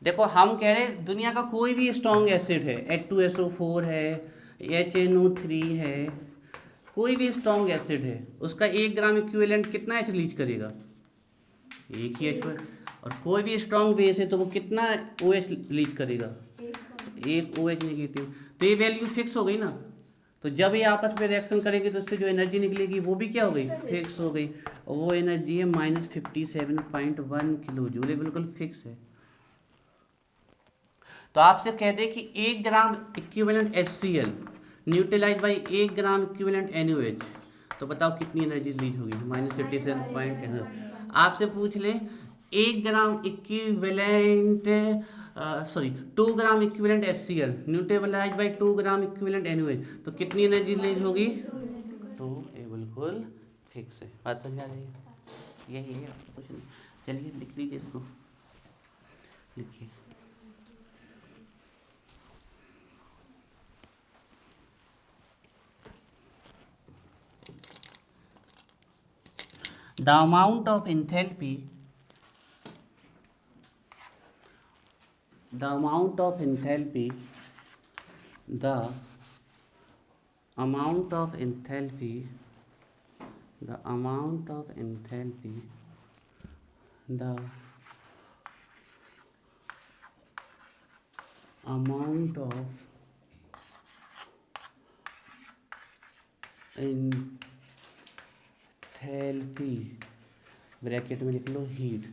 देखो हम कह रहे हैं दुनिया का कोई भी स्ट्रॉन्ग एसिड है, H2SO4 है, HNO3 है, कोई भी स्ट्रॉन्ग एसिड है, उसका 1 ग्राम इक्विवेलेंट कितना एच रिलीज करेगा? एक ही एच। और कोई भी स्ट्रॉन्ग बेस है तो वो कितना OH रिलीज करेगा? एक OH नेगेटिव। तो ये वैल्यू फिक्स हो गई ना। तो जब ये आपस में रिएक्शन करेंगे तो उससे जो एनर्जी निकलेगी वो भी क्या हो गई? फिक्स हो गई। और वो एनर्जी है -57.1 किलो जूल, ये बिल्कुल फिक्स है। तो आपसे कहते हैं कि 1 gram equivalent HCl neutralize by 1 gram equivalent NaOH, तो बताओ कितनी एनर्जी रिलीज होगी? -57.1। आपसे पूछ लें 1 gram equivalent, sorry 2 gram equivalent HCl neutralize by 2 gram equivalent NaOH, तो कितनी एनर्जी रिलीज होगी? तो ये बिल्कुल फिक्स है। बात समझ आ रही है? यही है, कुछ नहीं। चलिए लिख लीजिए इसको, लिखिए। The amount of enthalpy, the amount of enthalpy, the amount of enthalpy, the amount of enthalpy, the amount of enthalpy bracket में लिख लो हीट।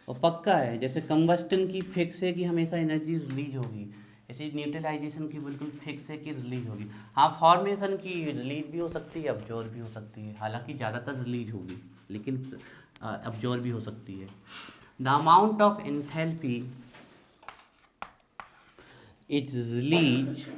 और पक्का है, जैसे कंबस्टन की फिक्स है कि हमेशा एनर्जी रिलीज होगी, ऐसे न्यूट्रलाइजेशन की बिल्कुल फिक्स है कि रिलीज होगी। हाँ, फॉर्मेशन की रिलीज भी हो सकती है, अब्जॉर्ब भी हो सकती है, हालांकि ज़्यादातर रिलीज होगी लेकिन अब्जॉर्ब भी हो सकती है। The amount of enthalpy is release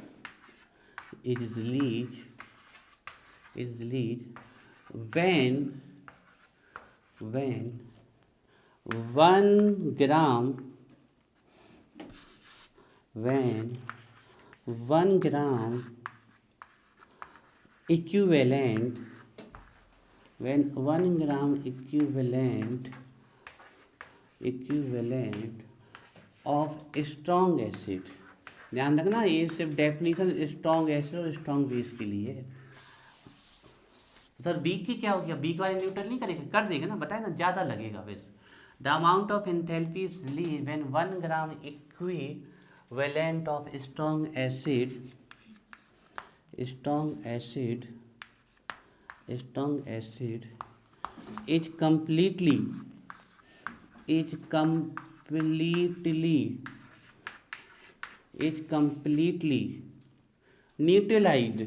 when 1 gram equivalent of strong acid, ध्यान रखना ये सिर्फ डेफिनेशन स्ट्रॉन्ग एसिड और स्ट्रॉन्ग बेस के लिए है। सर वीक की क्या हो गया? वीक वाले न्यूट्रल नहीं करेंगे, कर देंगे ना, बताए ना, ज़्यादा लगेगा वैसे। The amount of enthalpy is release when 1 gram equivalent of strong acid is completely neutralized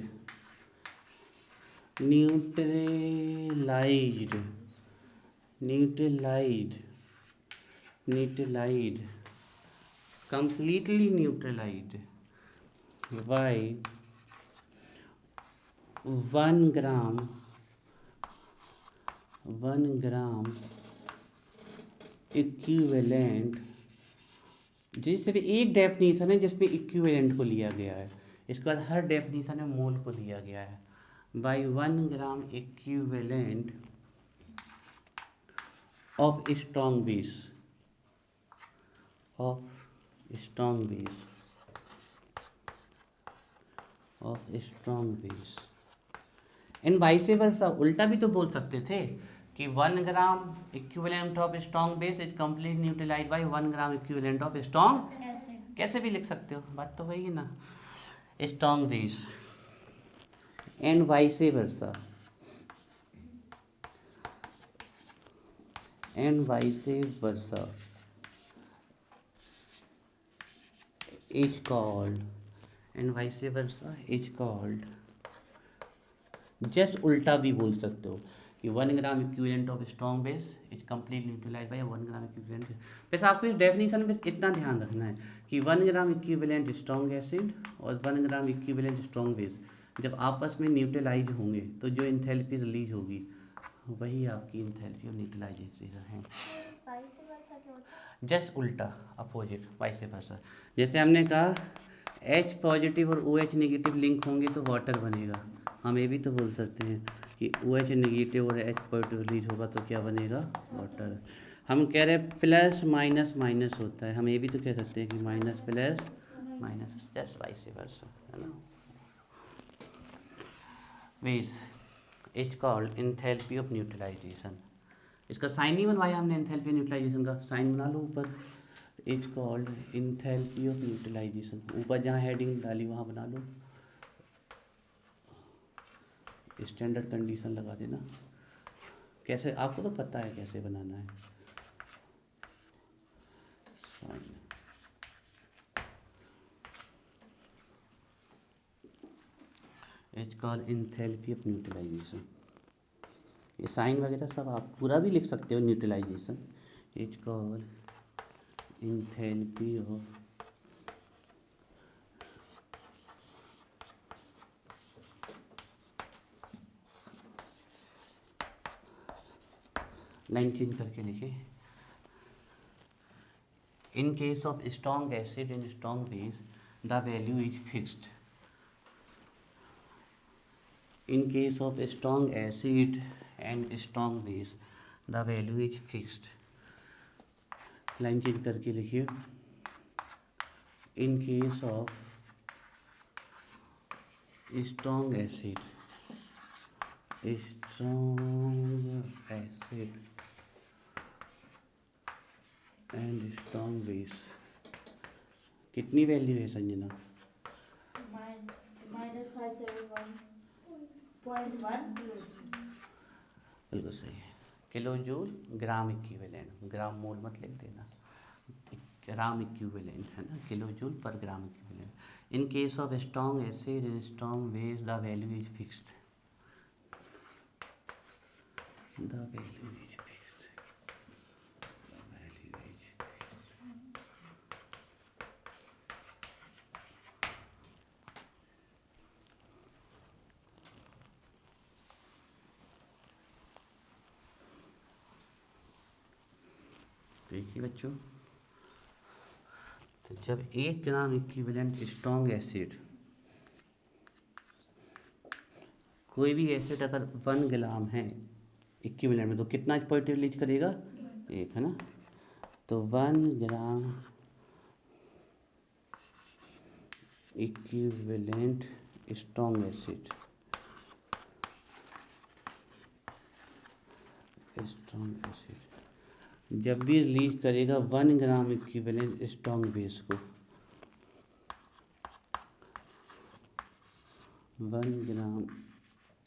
completely neutralized by 1 gram equivalent, जिस सिर्फ एक डेफिनेशन है जिसमें इक्विवेलेंट को लिया गया है, इसके बाद हर डेफिनेशन में मोल को लिया गया है। By 1 gram equivalent of strong base and vice versa. उल्टा भी तो बोल सकते थे कि 1 gram equivalent of strong base is complete neutralized by 1 gram equivalent of strong, कैसे भी लिख सकते हो, बात तो वही है ना, strong base and vice versa is called just उल्टा भी बोल सकते हो कि 1 gram equivalent of strong base is complete neutralized by 1 gram equivalent. वैसे आपको इस डेफिनेशन में इतना ध्यान रखना है कि 1 ग्राम इक्विवेलेंट स्ट्रॉन्ग एसिड और 1 ग्राम इक्विवेलेंट स्ट्रॉन्ग बेस जब आपस में न्यूट्रलाइज होंगे तो जो एंथैल्पी रिलीज होगी वही आपकी एंथैल्पी और न्यूट्रलाइजेशन है। जस्ट उल्टा, अपोजिट, वाइस वर्सा। जैसे हमने कहा H पॉजिटिव और OH नेगेटिव लिंक होंगे तो वाटर बनेगा, हम ये भी तो बोल सकते हैं कि OH नेगेटिव और H पॉजिटिव रिलीज होगा तो क्या बनेगा? वाटर। हम कह रहे हैं प्लस माइनस माइनस होता है, हम ये भी तो कह सकते हैं कि minus plus minus, just vice versa, है ना। Base is called enthalpy of neutralization. इसका साइन नहीं बनवाया हमने एंथैल्पी न्यूट्रलाइजेशन का, साइन बना लो ऊपर। Is called enthalpy of neutralization, ऊपर जहाँ हेडिंग डाली वहाँ बना लो, स्टैंडर्ड कंडीशन लगा देना। कैसे, आपको तो पता है कैसे बनाना है। Sign is called enthalpy of neutralization. ये साइन वगैरह सब आप पूरा भी लिख सकते हो, neutralization is called enthalpy of line change करके लिखे। In case of strong acid in strong base the value is fixed. In case of strong acid and strong base the value is fixed. Line change करके लिखिए। In case of strong acid and strong base, कितनी value है संजना? -571.1 बिल्कुल सही है। Kilo joule gram equivalent, ग्राम मोल मत लिख देना, ग्राम इक्विवेलेंट है ना, किलो जूल पर gram equivalent. In case of strong acid and strong base the value is fixed. The value is fixed, the value is देखिए बच्चों, तो जब 1 ग्राम इक्विवेलेंट स्ट्रॉन्ग एसिड, कोई भी एसिड अगर 1 ग्राम है इक्विवेलेंट में, तो कितना पॉजिटिव लीच करेगा? 1, है ना। तो 1 gram equivalent strong acid, strong acid जब भी रिलीज करेगा 1 ग्राम इक्विवेलेंट स्ट्रॉन्ग बेस को, 1 ग्राम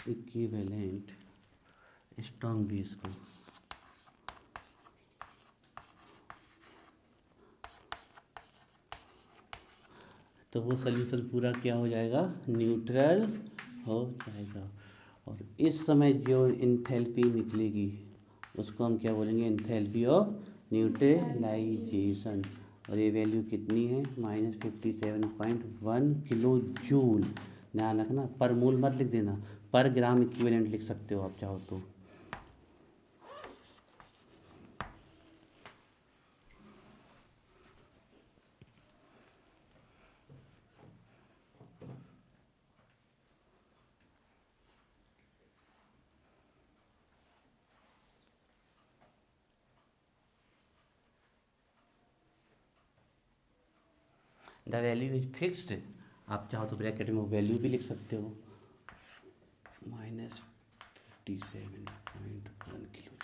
इक्विवेलेंट स्ट्रॉन्ग बेस को, तो वो सोल्यूशन पूरा क्या हो जाएगा? न्यूट्रल हो जाएगा। और इस समय जो एंथैल्पी निकलेगी उसको हम क्या बोलेंगे? Enthalpy of neutralization. और ये वैल्यू कितनी है? -57.1 किलो जूल। ध्यान रखना, पर मोल मत लिख देना, पर ग्राम इक्विवेलेंट लिख सकते हो आप चाहो तो। द वैल्यू इज फिक्स्ड, आप चाहो तो ब्रैकेट में वो वैल्यू भी लिख सकते हो, -57.1 किलो जूल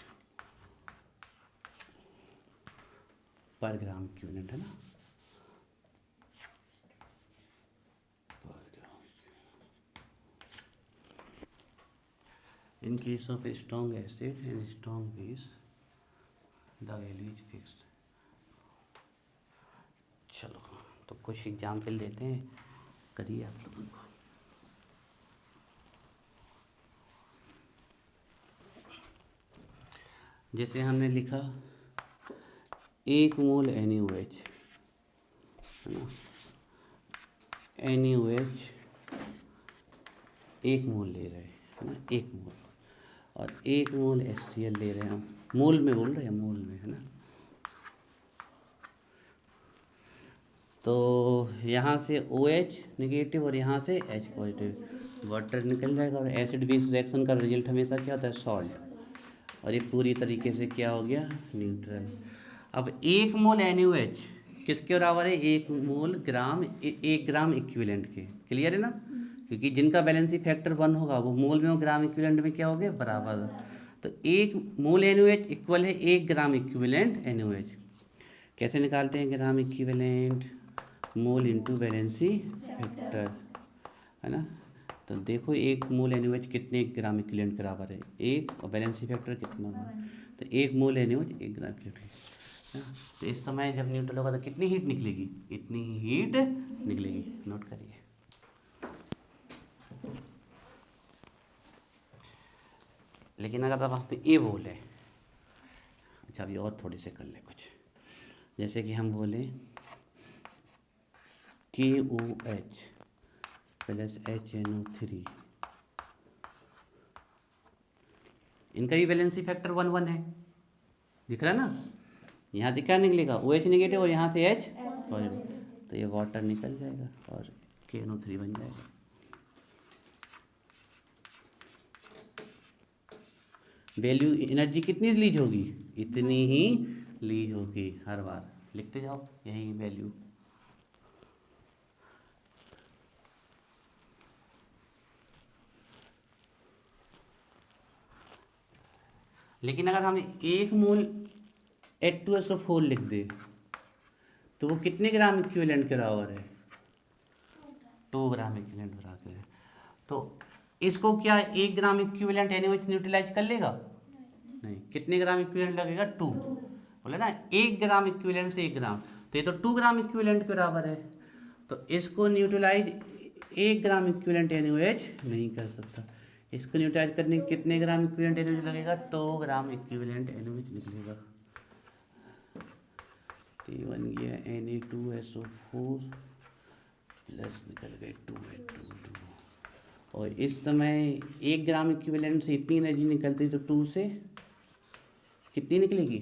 पर ग्राम इक्विवेलेंट, है ना, per gram. In case of strong acid and strong base the value is fixed. चलो तो कुछ एग्जाम्पल देते हैं, करिए आप लोगों को। जैसे हमने लिखा 1 मोल NaOH, है ना, NaOH 1 मोल ले रहे हैं, है ना, 1 मोल, और 1 मोल HCl ले रहे हैं हम, मोल में बोल रहे हैं, मोल में, है ना। तो यहाँ से OH नेगेटिव और यहाँ से H पॉजिटिव, वाटर निकल जाएगा, और एसिड बेस रिएक्शन का रिजल्ट हमेशा क्या होता है? सॉल्ट। और ये पूरी तरीके से क्या हो गया, न्यूट्रल। अब 1 मोल NaOH किसके बराबर है, 1 मोल ग्राम 1 ग्राम इक्विवेलेंट के। क्लियर है ना, क्योंकि जिनका बैलेंसी फैक्टर 1 होगा वो मोल में और ग्राम इक्विवेलेंट में क्या हो गया, बराबर। तो 1 मोल NaOH इक्वल है 1 ग्राम इक्विवेलेंट NaOH। कैसे निकालते हैं gram equivalent, mole into valency factor, है ना। तो देखो 1 मोल NaOH कितने ग्राम इक्विवेलेंट के बराबर है, 1, और बैलेंसी फैक्टर कितना होगा, तो 1 मोल NaOH 1 ग्राम इक्विवेलेंट। तो इस समय जब न्यूट्रल होगा तो कितनी हीट निकलेगी, इतनी ही हीट निकलेगी। नोट करिए। लेकिन अगर वहाँ पे ए बोले, अच्छा अभी और थोड़े से कर ले कुछ, जैसे कि हम बोले KOH प्लस HNO3, इनका भी बैलेंसी फैक्टर 1 1 है, दिख रहा है ना। यहाँ से क्या निकलेगा, OH नेगेटिव और यहाँ से H पॉजिटिव, तो ये वाटर निकल जाएगा और KNO3 बन जाएगा। वैल्यू एनर्जी कितनी रिलीज होगी, इतनी ही रिलीज होगी हर बार। लिखते जाओ यही वैल्यू। लेकिन अगर हम 1 मोल H2SO4 लिख दे तो वो कितने ग्राम इक्विवेलेंट के बराबर है, 2 ग्राम इक्विवेलेंट बराबर है। तो इसको क्या 1 ग्राम इक्विवेलेंट NaOH न्यूट्रलाइज कर लेगा, नहीं। कितने ग्राम इक्विवेलेंट लगेगा, 2। बोले ना 1 ग्राम इक्विवेलेंट से 1 ग्राम, तो ये तो 2 ग्राम इक्विवेलेंट के बराबर है। तो इसको न्यूट्रलाइज 1 ग्राम इक्विवेलेंट NaOH नहीं कर सकता। इसको न्यूट्रलाइज करने के कितने ग्राम इक्विवेलेंट NaOH लगेगा, 2 ग्राम इक्विवेलेंट NaOH निकलेगा। तो ये बन गया Na2SO4 प्लस निकल गए 2H2O2। और इस समय 1 ग्राम इक्विवेलेंट से इतनी एनर्जी निकलती, तो 2 से कितनी निकलेगी,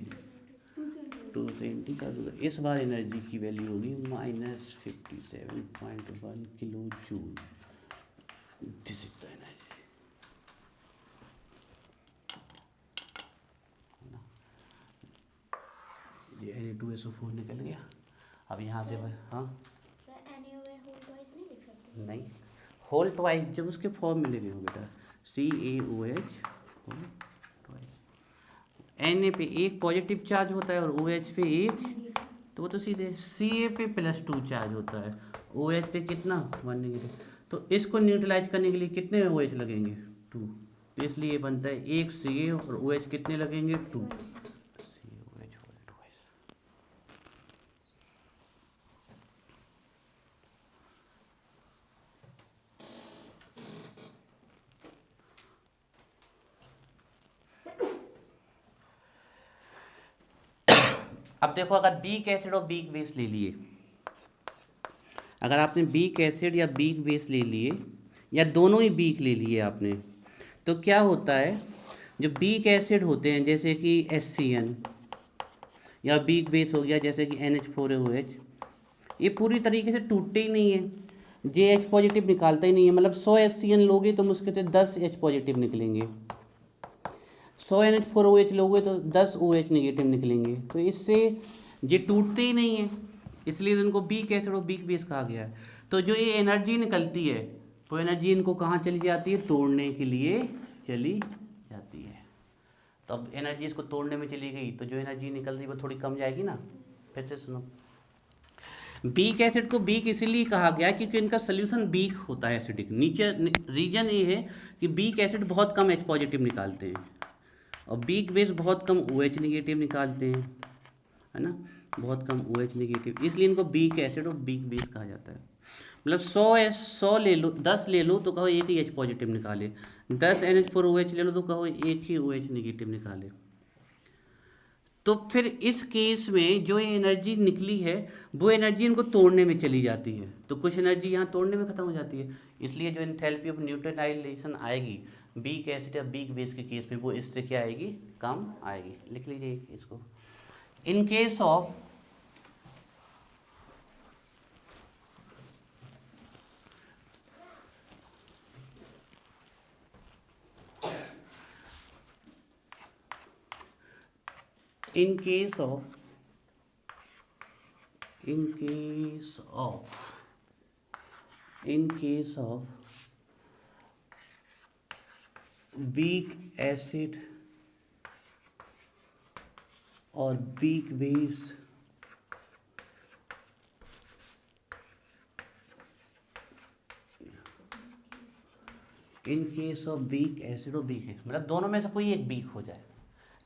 2 से इंटी कर दो। इस बार एनर्जी की वैल्यू होगी -57.1 kilo joule. This is the energy. ये Na2SO4 निकल गया। अब यहाँ से हाँ नहीं, होल ट्वाइस जब उसके फॉर्म में लेने हो बेटा, CaOH Na पे 1 पॉजिटिव चार्ज होता है और OH पे 1, तो वो तो सीधे Ca पे +2 चार्ज होता है, OH पे कितना 1 नेगेटिव। तो इसको न्यूट्रलाइज करने के लिए कितने OH लगेंगे, 2। तो इसलिए बनता है 1 Ca और OH कितने लगेंगे, 2। अब देखो अगर बीक एसिड और बीक बेस ले लिए, अगर आपने बीक एसिड या बीक बेस ले लिए या दोनों ही बीक ले लिए आपने, तो क्या होता है, जो बीक एसिड होते हैं जैसे कि HCN, या बीक बेस हो गया जैसे कि NH4OH, ये पूरी तरीके से टूटते ही नहीं है, JH पॉजिटिव निकालता ही नहीं है। मतलब 100 HCN लोगे तो मुश्किल से 10 H पॉजिटिव निकलेंगे, 100 NH4OH लोगे तो 10 OH नेगेटिव निकलेंगे। तो इससे ये टूटते ही नहीं है, इसलिए इनको बीक एसिड और बीक बेस कहा गया है। तो जो ये एनर्जी निकलती है, वो एनर्जी इनको कहाँ चली जाती है, तोड़ने के लिए चली जाती है। तो अब एनर्जी इसको तोड़ने में चली गई, तो जो एनर्जी निकल रही है वो थोड़ी कम जाएगी ना। फिर से सुनो, बीक एसिड को बीक इसीलिए कहा गया क्योंकि इनका सोल्यूशन बीक होता है, एसिडिक। नीचे रीजन ये है कि बीक एसिड बहुत कम H पॉजिटिव निकालते हैं और बीक बेस बहुत कम OH नेगेटिव निकालते हैं, है ना, बहुत कम OH नेगेटिव, इसलिए इनको बीक एसिड और बीक बेस कहा जाता है। मतलब 100 ले लो, 10 ले लो तो कहो एक ही H पॉजिटिव निकाले, 10 NH4OH ले लो तो कहो एक ही OH नेगेटिव निकाले। तो फिर इस केस में जो ये एनर्जी निकली है वो एनर्जी इनको तोड़ने में चली जाती है, तो कुछ एनर्जी यहाँ तोड़ने में ख़त्म हो जाती है। इसलिए जो एंथैल्पी ऑफ न्यूट्रलाइजेशन आएगी बीक एसिड या बीक बेस के केस में, वो इससे क्या आएगी, कम आएगी। लिख लीजिए इसको। इन case of in case of in case of in case of weak acid or weak base, in case of weak acid और वीक मतलब दोनों में से कोई एक वीक हो जाए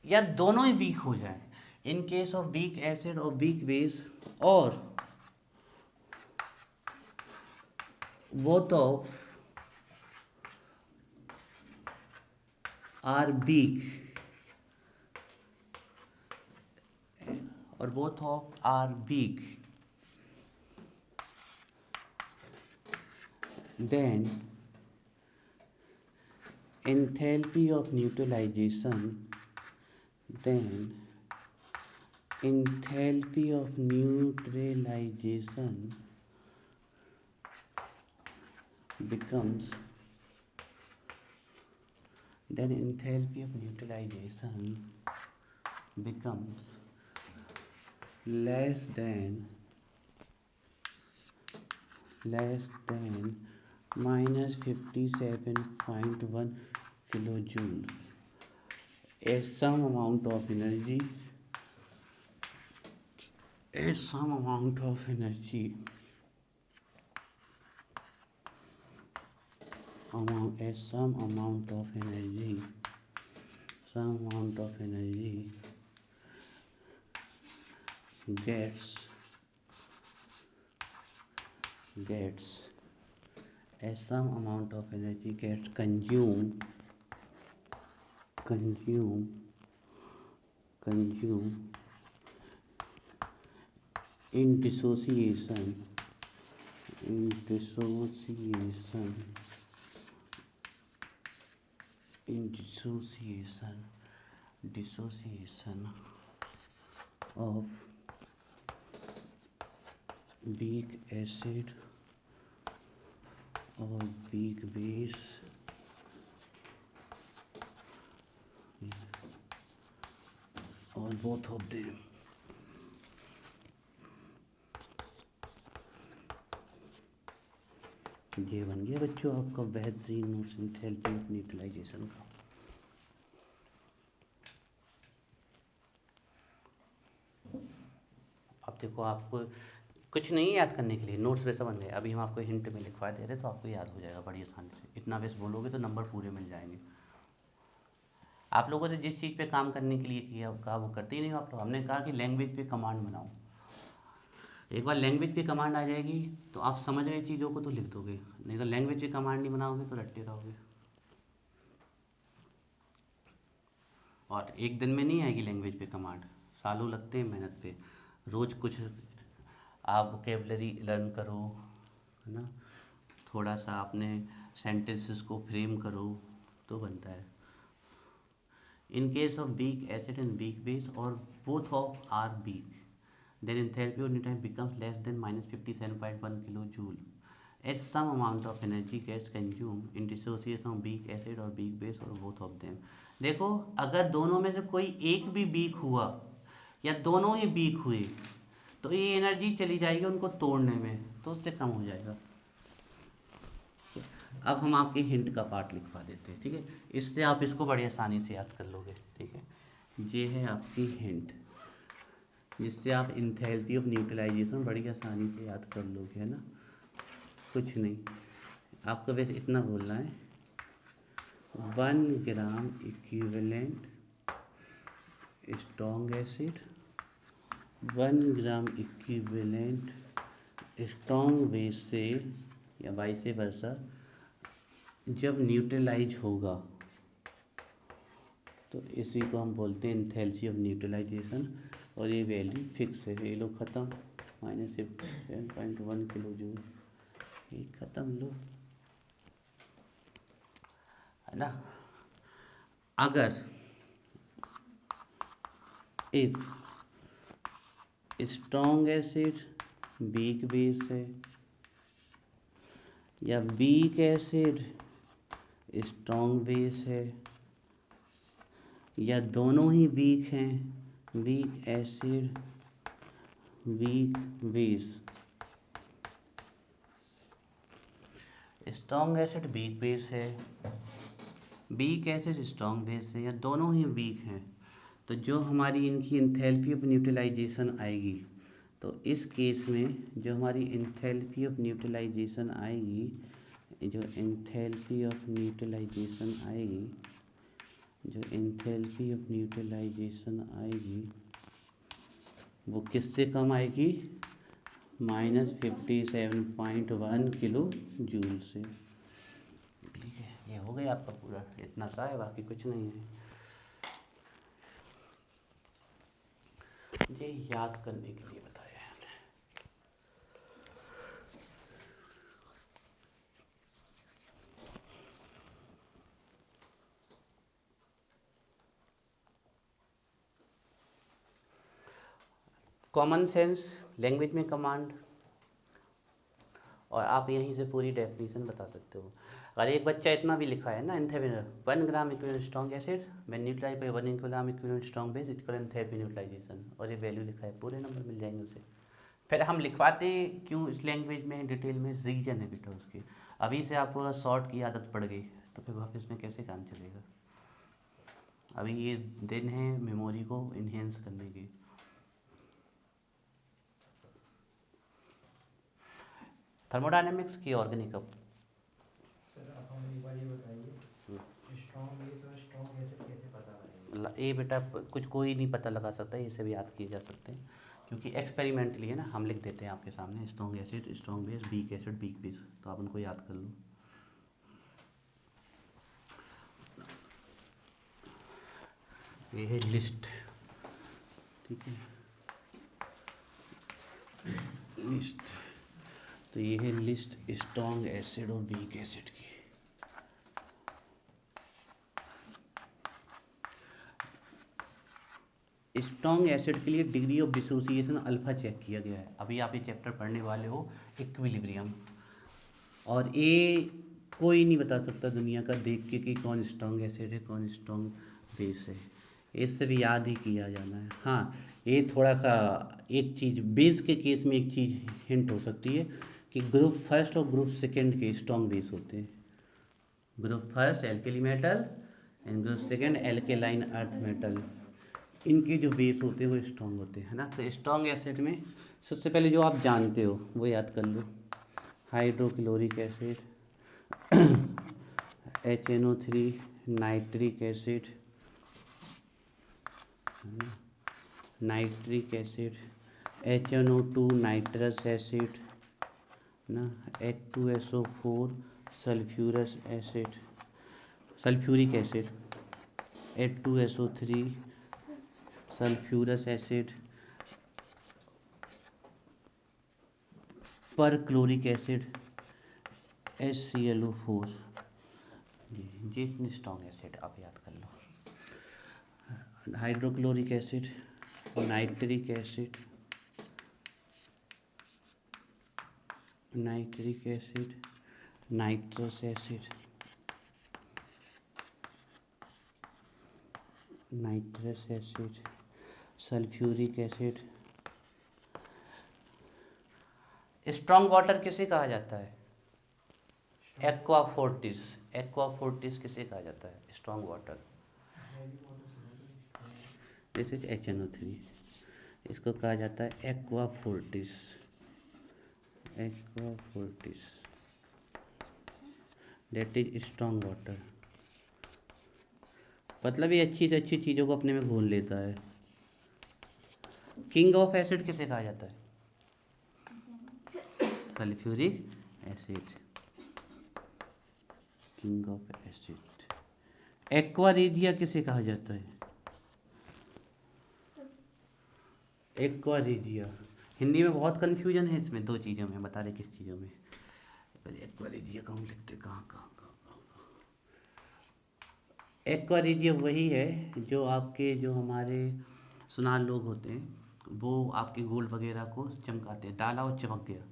या दोनों ही वीक हो जाए, इन केस ऑफ वीक एसिड और वीक बेस और both of are weak or both of are weak, then enthalpy of neutralization becomes less than minus 57.1 kilojoule. As some amount of energy gets consumed in dissociation of weak acid or weak base or both of them. ये बन गया बच्चों आपका बेहतरीन notes enthalpy of neutralisation का। अब देखो आपको कुछ नहीं याद करने के लिए, नोट्स वैसा बन गया। अभी हम आपको हिंट में लिखवा दे रहे तो आपको याद हो जाएगा बड़ी आसानी से। इतना वैसे बोलोगे तो नंबर पूरे मिल जाएंगे। आप लोगों से जिस चीज़ पे काम करने के लिए किया कहा वो करते ही नहीं हो आप लोग। हमने कहा कि लैंग्वेज पे कमांड बनाओ, एक बार लैंग्वेज पे कमांड आ जाएगी तो आप समझ गए चीज़ों को तो लिख दोगे, नहीं तो लैंग्वेज पे कमांड नहीं बनाओगे तो रट्टे रहोगे। और एक दिन में नहीं आएगी लैंग्वेज पे कमांड, सालों लगते हैं मेहनत पे। रोज़ कुछ आप वोकेबलरी लर्न करो, है ना, थोड़ा सा अपने सेंटेंसेस को फ्रेम करो तो बनता है। In case of weak acid and weak base और both of are weak, then enthalpy of neutron becomes less than minus 57.1 kilojoule as some amount of energy gets consumed in dissociation of weak acid or weak base or both of them। देखो अगर दोनों में से कोई एक भी week हुआ या दोनों ही वीक हुए तो ये एनर्जी चली जाएगी उनको तोड़ने में, तो उससे कम हो जाएगा। अब हम आपके हिंट का पार्ट लिखवा देते हैं, ठीक है, इससे आप इसको बड़ी आसानी से याद कर लोगे, ठीक है। ये है आपकी हिंट जिससे आप इंथैल्पी ऑफ न्यूट्रलाइजेशन बड़ी आसानी से याद कर लोगे, है ना। कुछ नहीं, आपको बस इतना बोलना है, 1 gram equivalent strong acid, 1 gram equivalent strong base से या वाइस वर्सा जब न्यूट्रलाइज होगा तो इसी को हम बोलते हैं एंथैल्पी ऑफ न्यूट्रलाइजेशन। और ये वैल्यू फिक्स है, ये लो ख़त्म, माइनस 7.1 किलो जूल, ये ख़त्म लो, है ना। अगर if strong acid weak base है या वीक एसिड स्ट्रॉन्ग बेस है या दोनों ही वीक हैं weak acid, weak base. Strong acid weak base है, वीक एसिड स्ट्रॉन्ग बेस है, या दोनों ही वीक हैं, तो जो हमारी इनकी एंथैल्पी ऑफ न्यूट्रलाइजेशन आएगी, तो इस केस में जो हमारी एंथैल्पी ऑफ न्यूट्रलाइजेशन आएगी, जो एंथैल्पी ऑफ न्यूट्रलाइजेशन आएगी, जो एंथैल्पी ऑफ न्यूट्रलाइजेशन आएगी, वो किससे कम आएगी? -57.1 किलो जूल से। ठीक है, ये हो गया आपका पूरा, इतना सा है, बाकी कुछ नहीं है। ये याद करने के लिए बताया है। कॉमन सेंस, लैंग्वेज में कमांड, और आप यहीं से पूरी डेफिनेशन बता सकते हो। अगर एक बच्चा इतना भी लिखा है ना, enthalpy 1 gram equivalent strong acid when neutralized by 1 gram equivalent strong base equal enthalpy neutralization, और ये वैल्यू लिखा है, पूरे नंबर मिल जाएंगे उसे। फिर हम लिखवाते हैं क्यों इस लैंग्वेज में डिटेल में, रीजन है बेटा उसकी। अभी से आपको अगर शॉर्ट की आदत पड़ गई तो फिर वापस में कैसे काम चलेगा। अभी ये दिन है मेमोरी को इन्हेंस करने की। थर्मोडायनेमिक्स की ऑर्गेनिक सर आप हमें एक बार ये बताइए, स्ट्रॉन्ग बेस और स्ट्रॉन्ग एसिड कैसे पता करेंगे? ये बेटा कुछ कोई नहीं पता लगा सकता है, इसे भी याद किए जा सकते हैं, क्योंकि एक्सपेरिमेंटली है ना, हम लिख देते हैं आपके सामने strong acid, strong base, weak acid, weak base, तो आप उनको याद कर लो। ये है लिस्ट, ठीक है, लिस्ट। तो ये है लिस्ट स्ट्रॉन्ग एसिड और वीक एसिड की। स्ट्रॉन्ग एसिड के लिए degree of dissociation alpha check किया गया है। अभी आप ये चैप्टर पढ़ने वाले हो इक्विलिब्रियम, और ये कोई नहीं बता सकता दुनिया का देख के कि कौन स्ट्रॉन्ग एसिड है कौन स्ट्रॉन्ग बेस है, इससे भी याद ही किया जाना है। हाँ, ये थोड़ा सा एक चीज़ बेस के केस में एक चीज़ हिंट हो सकती है कि ग्रुप फर्स्ट और ग्रुप सेकंड के स्ट्रॉन्ग बेस होते हैं। Group first alkali metal and group second alkaline earth metal, इनके जो बेस होते हैं वो स्ट्रॉन्ग होते हैं, है ना। तो स्ट्रॉन्ग एसिड में सबसे पहले जो आप जानते हो वो याद कर लो, hydrochloric acid, HNO3, nitric acid, nitric acid, HNO2 nitrous acid ना, H2SO4 sulphurous acid, sulphuric acid, H2SO3 sulphurous acid, perchloric acid, HClO4। ये इतने स्ट्रॉन्ग एसिड आप याद कर लो। Hydrochloric acid, nitric acid, nitric acid, nitrous acid, nitrous acid, sulphuric acid. Strong water किसे कहा जाता है? एक्वा फोर्टिस, एक्वा फोर्टिस किसे कहा जाता है? Strong water. This is HNO3, इसको कहा जाता है aqua Fortis, aqua Fortis, that is strong water. मतलब ये अच्छी से अच्छी चीज़ों को अपने में घोल लेता है। किंग ऑफ एसिड किसे कहा जाता है? Sulphuric acid, king of acid. Aqua regia किसे कहा जाता है? एक्वा रेजिया, हिंदी में बहुत कन्फ्यूजन है इसमें, दो चीज़ों में, बता रहे किस चीज़ों में। पहले एक्वा रेजिया कहूँ लिखते, कहाँ। एक्वा रेजिया वही है जो आपके, जो हमारे सुनार लोग होते हैं, वो आपके गोल्ड वगैरह को चमकाते हैं, डाला और चमक गया,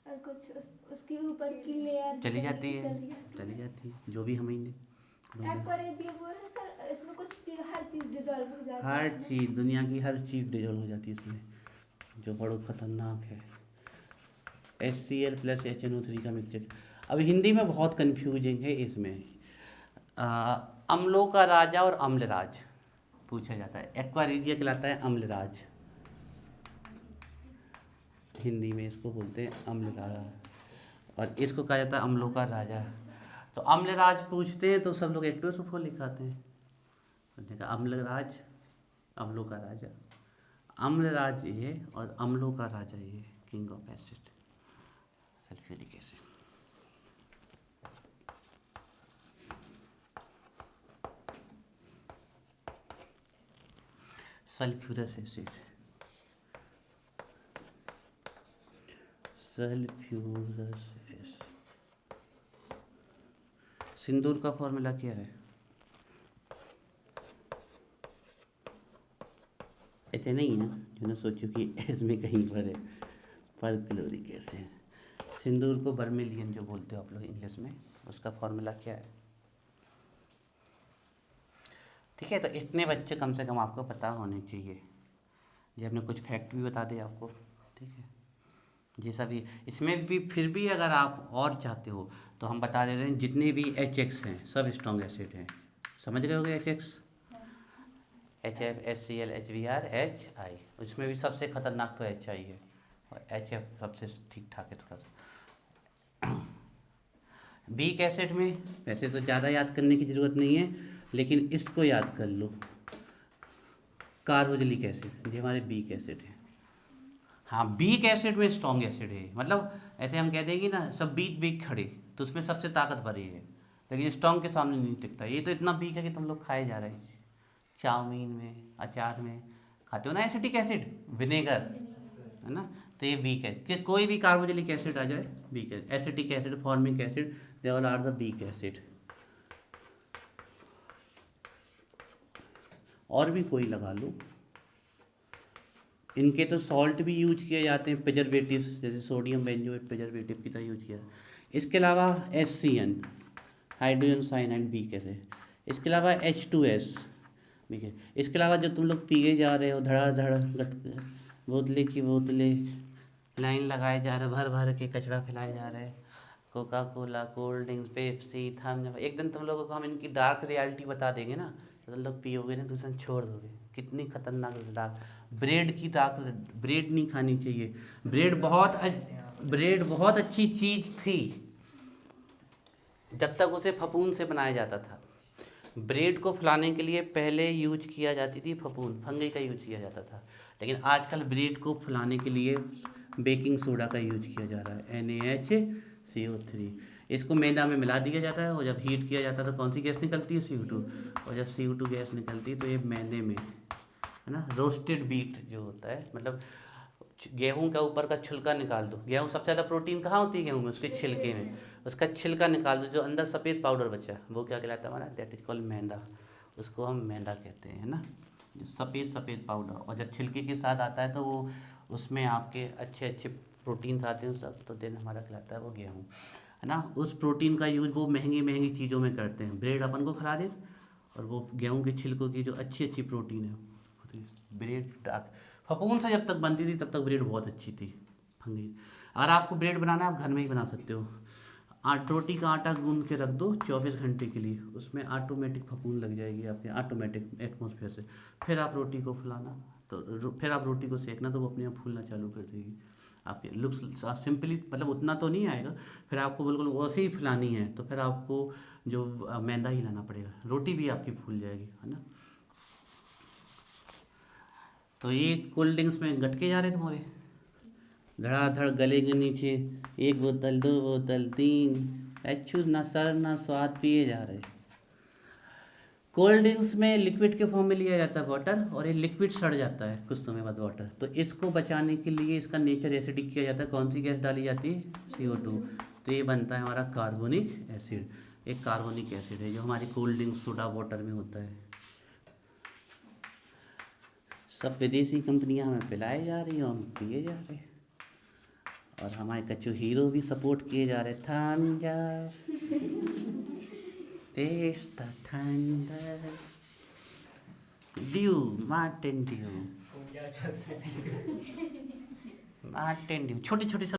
और कुछ उसके ऊपर की लेयर चली जाती है, जो भी हमें एक्वारेज ये बोल रहे सर, इसमें कुछ चीज, हर चीज डिजॉल्व हो जाती है हर इसमें? चीज़, दुनिया की हर चीज़ डिजोल्व हो जाती है इसमें, जो बड़ा खतरनाक है। HCl प्लस HNO3 का मिक्सचर। अब हिंदी में बहुत कन्फ्यूजिंग है इसमें। अम्लों का राजा और अम्लराज पूछा जाता है। एक्वारीजिया कहलाता है अम्लराज, हिंदी में इसको बोलते हैं अम्लराज, और इसको कहा जाता है अम्लों का राजा। तो अम्लराज पूछते हैं तो सब लोग H2SO4 लिखाते हैं। तो अम्लराज, अम्लों का राजा, अम्लराज ये और अम्लों का राजा ये, king of acid, sulphuric acid. Sulphurous acid, sulphurous acid. सिंदूर का फॉर्मूला क्या है? ऐसे नहीं है जो ना सोचो कि इसमें कहीं पर है, परक्लोरिक एसिड। सिंदूर को बर्मेलियन जो बोलते हो आप लोग इंग्लिश में, उसका फॉर्मूला क्या है? ठीक है, तो इतने बच्चे कम से कम आपको पता होने चाहिए। ये हमने कुछ फैक्ट भी बता दिए आपको, ठीक है। ये सभी इसमें भी, फिर भी अगर आप और चाहते हो तो हम बता दे रहे हैं, जितने भी HX हैं सब स्ट्रॉन्ग एसिड हैं। समझ गए होगे HX, HF, HCl, HBr, HI। उसमें भी सबसे खतरनाक तो HI है, और HF सबसे ठीक ठाक है थोड़ा सा। वीक एसिड में वैसे तो ज़्यादा याद करने की ज़रूरत नहीं है, लेकिन इसको याद कर लो, कार्बोक्सिलिक एसिड, ये हमारे वीक एसिड है। हाँ, वीक एसिड में स्ट्रॉन्ग एसिड है, मतलब ऐसे हम कह देंगे ना सब वीक वीक खड़े, तो उसमें सबसे ताकत भरी है, लेकिन स्ट्रॉन्ग के सामने नहीं टिकता। ये तो इतना वीक है कि तुम लोग खाए जा रहे हैं, चाउमीन में, अचार में खाते हो ना एसिटिक एसिड, विनेगर, है ना, तो ये वीक है। कि कोई भी कार्बोक्सिलिक एसिड आ जाए वीक है। Acetic acid, formic acid, they all are the weak acid. और भी कोई लगा लो, इनके तो सॉल्ट भी यूज किए जाते हैं, प्रिजर्वेटिव्स, जैसे सोडियम बेंजोएट प्रिजर्वेटिव की तरह यूज किया। इसके अलावा HCN, hydrogen cyanide weak acid. इसके अलावा H2S वीक है। इसके अलावा जो तुम लोग पिए जा रहे हो धड़ाधड़, बोतले की बोतले लाइन लगाए जा रहे, भर भर के कचरा फैलाए जा रहे हैं, Coca Cola, cold drinks, Pepsi, Thums. एक दिन तुम लोगों को हम इनकी डार्क रियलिटी बता देंगे ना, तो तुम लोग पियोगे ना, दूसरे दिन छोड़ दोगे। कितनी खतरनाक डार्क। ब्रेड की डार्क, ब्रेड नहीं खानी चाहिए। ब्रेड बहुत अच्छी चीज़ थी जब तक उसे फपूंद से बनाया जाता था। ब्रेड को फुलाने के लिए पहले यूज किया जाती थी फपूंद, फंगी का यूज किया जाता था, लेकिन आजकल ब्रेड को फुलाने के लिए बेकिंग सोडा का यूज किया जा रहा है, NaHCO3। इसको मैदा में मिला दिया जाता है, और जब हीट किया जाता है तो कौन सी गैस निकलती है? CO2। और जब CO2 गैस निकलती है तो ये मैदे में, है ना, रोस्टेड बीट जो होता है, मतलब गेहूं का ऊपर का छिलका निकाल दो। गेहूं सबसे ज़्यादा प्रोटीन कहाँ होती है? गेहूं में, उसके छिलके में। उसका छिलका निकाल दो, जो अंदर सफ़ेद पाउडर बचा है वो क्या कहलाता है हमारा? दैट इज कॉल्ड मैदा। उसको हम मैदा कहते हैं, है ना, सफ़ेद सफ़ेद पाउडर। और जब छिलके के साथ आता है तो वो उसमें आपके अच्छे अच्छे प्रोटीन्स आते हैं सब, तो देन हमारा कहलाता है वो गेहूँ, है ना। उस प्रोटीन का यूज वो महंगी महंगी चीज़ों में करते हैं। ब्रेड अपन को खिला दे, और वो गेहूँ के छिलकों की जो अच्छी अच्छी प्रोटीन है, ब्रेड डार्क। फपूंद से जब तक बनती थी तब तक ब्रेड बहुत अच्छी थी, फंगी। अगर आपको ब्रेड बनाना है आप घर में ही बना सकते हो। रोटी का आटा गूंद के रख दो 24 घंटे के लिए, उसमें ऑटोमेटिक फपूंद लग जाएगी आपके, ऑटोमेटिक एटमॉस्फेयर से। फिर आप रोटी को फुलाना, तो फिर आप रोटी को सेकना, तो वो अपने आप फूलना चालू कर देगी आपके। लुक्स सिंपली, मतलब उतना तो नहीं आएगा, फिर आपको बिल्कुल वैसे ही फुलानी है तो फिर आपको जो मैदा ही लाना पड़ेगा, रोटी भी आपकी फूल जाएगी, है ना। तो ये कोल्ड ड्रिंक्स में गटके जा रहे तुम्हारे, धड़ाधड़ गले के नीचे, 1 बोतल 2 बोतल 3, अच्छू ना सर ना स्वाद पिए जा रहे। कोल्ड ड्रिंक्स में लिक्विड के फॉर्म में लिया जाता है वाटर, और ये लिक्विड सड़ जाता है कुछ समय बाद वाटर, तो इसको बचाने के लिए इसका नेचर एसिडिक किया जाता है। कौन सी गैस डाली जाती है? CO2। तो ये बनता है हमारा कार्बोनिक एसिड। एक कार्बोनिक एसिड है जो हमारी कोल्ड ड्रिंक सोडा वाटर में होता है। सब विदेशी कंपनियां हमें पिलाए जा रही हैं, हम पिए जा रहे हैं, और हमारे कच्चू हीरो भी सपोर्ट किए जा रहे। Thums Up, Taste the thunder. Dew, Mountain Dew. वो क्या चल रहा है? Mountain Dew. छोटे छोटे